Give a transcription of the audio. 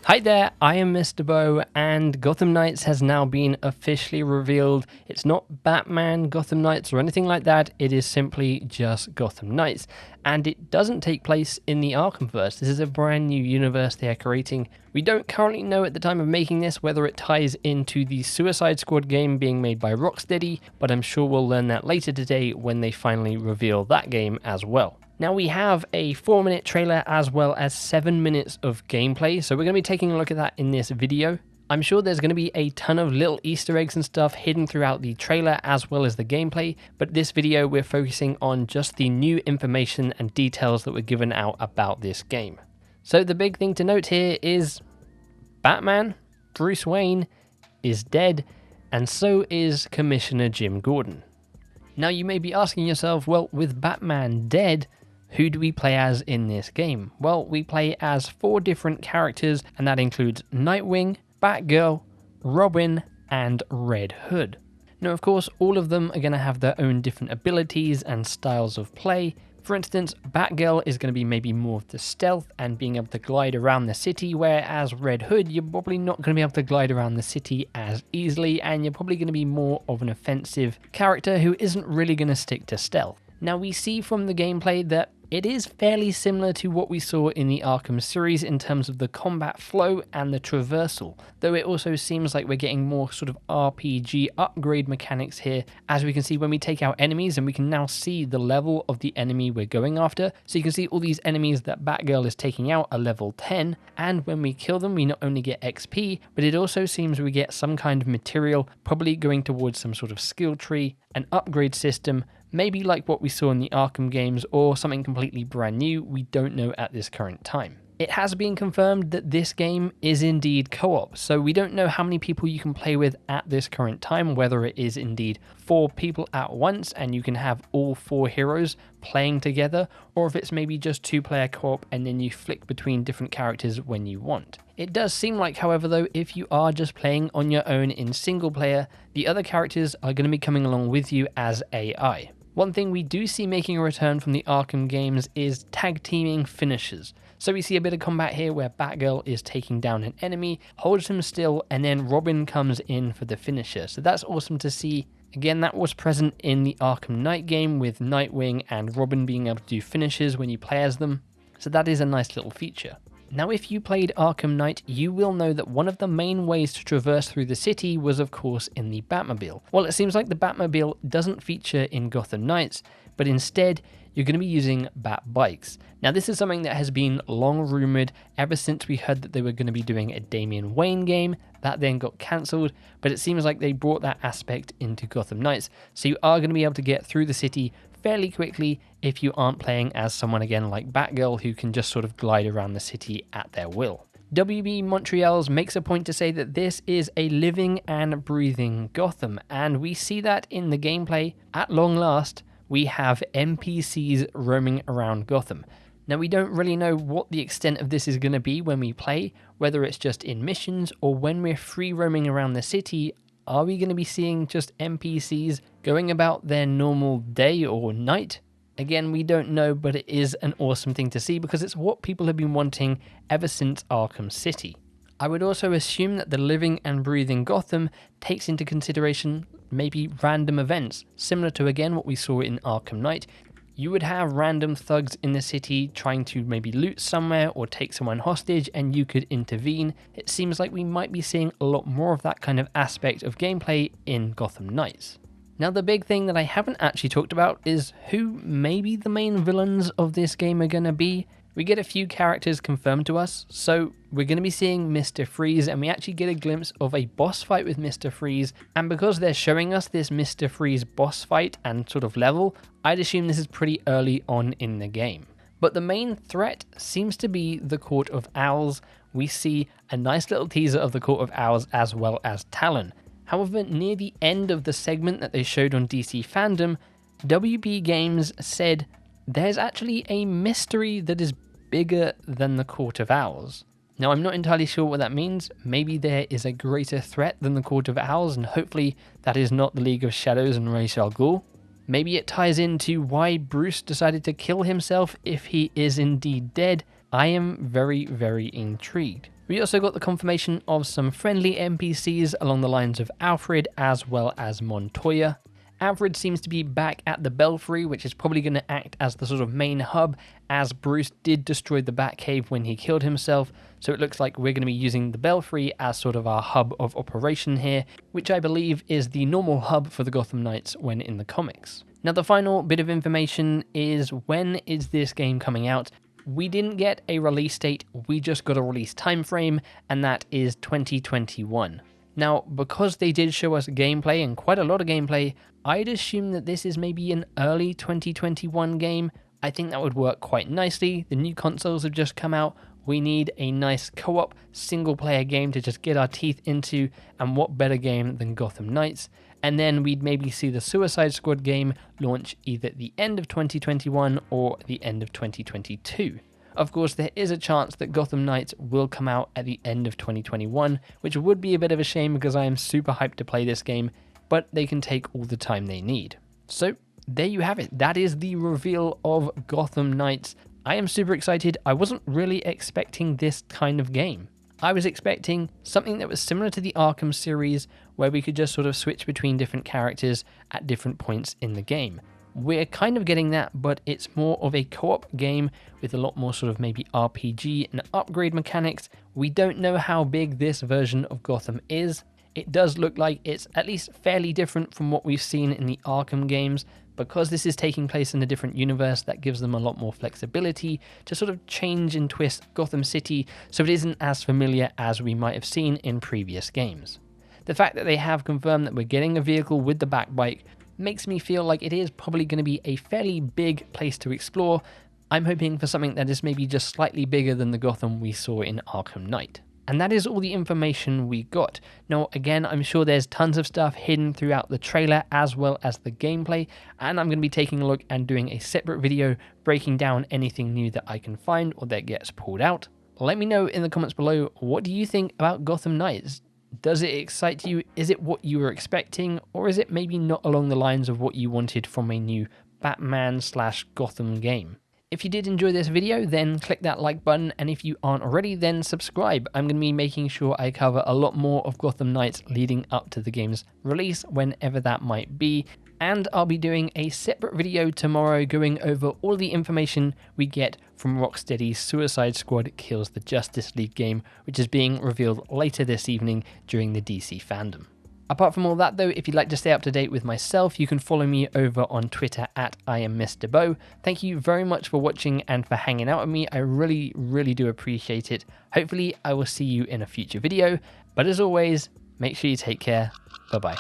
Hi there, I am MisterBo, and Gotham Knights has now been officially revealed. It's not Batman Gotham Knights or anything like that, it is simply just Gotham Knights. And it doesn't take place in the Arkhamverse. This is a brand new universe they are creating. We don't currently know at the time of making this whether it ties into the Suicide Squad game being made by Rocksteady, but I'm sure we'll learn that later today when they finally reveal that game as well. Now we have a 4-minute trailer as well as 7 minutes of gameplay, so we're going to be taking a look at that in this video. I'm sure there's going to be a ton of little Easter eggs and stuff hidden throughout the trailer as well as the gameplay, but this video we're focusing on just the new information and details that were given out about this game. So the big thing to note here is Batman, Bruce Wayne, is dead, and so is Commissioner Jim Gordon. Now you may be asking yourself, well, with Batman dead, who do we play as in this game? Well, we play as 4 different characters, and that includes Nightwing, Batgirl, Robin, and Red Hood. Now, of course, all of them are going to have their own different abilities and styles of play. For instance, Batgirl is going to be maybe more of the stealth and being able to glide around the city, whereas Red Hood, you're probably not going to be able to glide around the city as easily, and you're probably going to be more of an offensive character who isn't really going to stick to stealth. Now, we see from the gameplay that it is fairly similar to what we saw in the Arkham series in terms of the combat flow and the traversal, though it also seems like we're getting more sort of RPG upgrade mechanics here, as we can see when we take out enemies, and we can now see the level of the enemy we're going after. So you can see all these enemies that Batgirl is taking out are level 10, and when we kill them we not only get XP, but it also seems we get some kind of material, probably going towards some sort of skill tree, an upgrade system, maybe like what we saw in the Arkham games, or something completely brand new we don't know at this current time. It has been confirmed that this game is indeed co-op, so we don't know how many people you can play with at this current time, whether it is indeed 4 people at once and you can have all 4 heroes playing together, or if it's maybe just 2-player co-op and then you flick between different characters when you want. It does seem like, however, though, if you are just playing on your own in single player, the other characters are going to be coming along with you as AI. One thing we do see making a return from the Arkham games is tag teaming finishers. So we see a bit of combat here where Batgirl is taking down an enemy, holds him still, and then Robin comes in for the finisher. So that's awesome to see. Again, that was present in the Arkham Knight game with Nightwing and Robin being able to do finishes when you play as them. So that is a nice little feature. Now, if you played Arkham Knight, you will know that one of the main ways to traverse through the city was, of course, in the Batmobile. Well, it seems like the Batmobile doesn't feature in Gotham Knights, but instead, you're going to be using Bat bikes. Now, this is something that has been long rumored ever since we heard that they were going to be doing a Damian Wayne game. That then got cancelled, but it seems like they brought that aspect into Gotham Knights, so you are going to be able to get through the city fairly quickly if you aren't playing as someone again like Batgirl who can just sort of glide around the city at their will. WB Montreal's makes a point to say that this is a living and breathing Gotham, and we see that in the gameplay. At long last, we have NPCs roaming around Gotham. Now, we don't really know what the extent of this is going to be when we play, whether it's just in missions or when we're free roaming around the city. Are we going to be seeing just NPCs going about their normal day or night? Again, we don't know, but it is an awesome thing to see because it's what people have been wanting ever since Arkham City. I would also assume that the living and breathing Gotham takes into consideration maybe random events, similar to again what we saw in Arkham Knight. You would have random thugs in the city trying to maybe loot somewhere or take someone hostage, and you could intervene. It seems like we might be seeing a lot more of that kind of aspect of gameplay in Gotham Knights. Now, the big thing that I haven't actually talked about is who maybe the main villains of this game are going to be. We get a few characters confirmed to us, so we're going to be seeing Mr. Freeze, and we actually get a glimpse of a boss fight with Mr. Freeze, and because they're showing us this Mr. Freeze boss fight and sort of level, I'd assume this is pretty early on in the game. But the main threat seems to be the Court of Owls. We see a nice little teaser of the Court of Owls as well as Talon. However, near the end of the segment that they showed on DC Fandom, WB Games said there's actually a mystery that is bigger than the Court of Owls. Now, I'm not entirely sure what that means. Maybe there is a greater threat than the Court of Owls, and hopefully that is not the League of Shadows and Ra's al Ghul. Maybe it ties into why Bruce decided to kill himself if he is indeed dead. I am very, very intrigued. We also got the confirmation of some friendly NPCs along the lines of Alfred as well as Montoya. Alfred seems to be back at the Belfry, which is probably going to act as the sort of main hub, as Bruce did destroy the Batcave when he killed himself, so it looks like we're going to be using the Belfry as sort of our hub of operation here, which I believe is the normal hub for the Gotham Knights when in the comics. Now the final bit of information is, when is this game coming out? We didn't get a release date, we just got a release time frame, and that is 2021. Now, because they did show us gameplay, and quite a lot of gameplay, I'd assume that this is maybe an early 2021 game. I think that would work quite nicely. The new consoles have just come out. We need a nice co-op, single-player game to just get our teeth into, and what better game than Gotham Knights? And then we'd maybe see the Suicide Squad game launch either at the end of 2021 or the end of 2022. Of course, there is a chance that Gotham Knights will come out at the end of 2021, which would be a bit of a shame because I am super hyped to play this game, but they can take all the time they need. So there you have it. That is the reveal of Gotham Knights. I am super excited. I wasn't really expecting this kind of game. I was expecting something that was similar to the Arkham series, where we could just sort of switch between different characters at different points in the game. We're kind of getting that, but it's more of a co-op game with a lot more sort of maybe RPG and upgrade mechanics. We don't know how big this version of Gotham is. It does look like it's at least fairly different from what we've seen in the Arkham games. Because this is taking place in a different universe, that gives them a lot more flexibility to sort of change and twist Gotham City so it isn't as familiar as we might have seen in previous games. The fact that they have confirmed that we're getting a vehicle with the Batbike makes me feel like it is probably going to be a fairly big place to explore. I'm hoping for something that is maybe just slightly bigger than the Gotham we saw in Arkham Knight. And that is all the information we got. Now, again, I'm sure there's tons of stuff hidden throughout the trailer as well as the gameplay, and I'm going to be taking a look and doing a separate video breaking down anything new that I can find or that gets pulled out. Let me know in the comments below, what do you think about Gotham Knights? Does it excite you? Is it what you were expecting? Or is it maybe not along the lines of what you wanted from a new Batman/Gotham game? If you did enjoy this video, then click that like button, and if you aren't already, then subscribe. I'm going to be making sure I cover a lot more of Gotham Knights leading up to the game's release, whenever that might be. And I'll be doing a separate video tomorrow going over all the information we get from Rocksteady's Suicide Squad Kills the Justice League game, which is being revealed later this evening during the DC fandom. Apart from all that though, if you'd like to stay up to date with myself, you can follow me over on Twitter at @IamMisterBo. Thank you very much for watching and for hanging out with me. I really do appreciate it. Hopefully I will see you in a future video, but as always, make sure you take care. Bye bye.